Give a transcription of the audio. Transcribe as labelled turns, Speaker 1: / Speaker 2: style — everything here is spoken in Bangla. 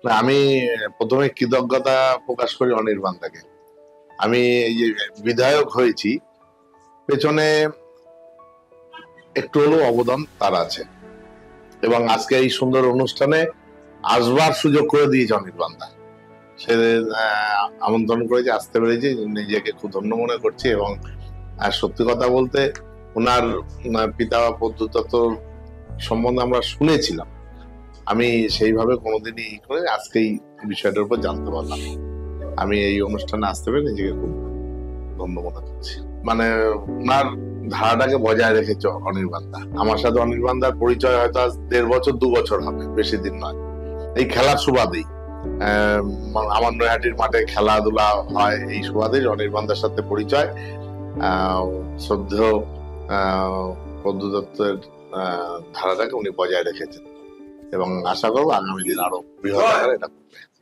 Speaker 1: না, আমি প্রথমে কৃতজ্ঞতা প্রকাশ করি অনির্বাণদাকে। আমি এই যে বিধায়ক হয়েছি, পেছনে একটু হলেও অবদান তার আছে, এবং আজকে এই সুন্দর অনুষ্ঠানে আসবার সুযোগ করে দিয়েছে অনির্বাণদা। সে আমন্ত্রণ করেছে, আসতে পেরেছি, নিজেকে খুব ধন্য মনে করছি। এবং সত্যি কথা বলতে ওনার পিতা বন্ধু তত্ত্ব সম্বন্ধে আমরা শুনেছিলাম, আমি সেইভাবে কোনোদিনই করে আজকেই বিষয়টার উপর জানতে পারলাম। আমি এই অনুষ্ঠানে আসতে পেরে নিজেকে খুব ধন্য মনে করছি। মানে ওনার ধারাটাকে বজায় রেখেছে অনির্বাণদা। আমার সাথে অনির্বাণদার পরিচয় হয়তো আজ 1.5 বছর 2 বছর হবে, বেশি দিন নয়। এই খেলার সুবাদেই আমার নৈহাটির মাঠে খেলাধুলা হয়, এই সুবাদেই অনির্বাণদার সাথে পরিচয়। শ্রদ্ধেয় বন্ধু দত্তের ধারাটাকে উনি বজায় রেখেছেন, এবং আশা করবো আগামী দিন আরো বৃহৎ আকারে এটা করবে।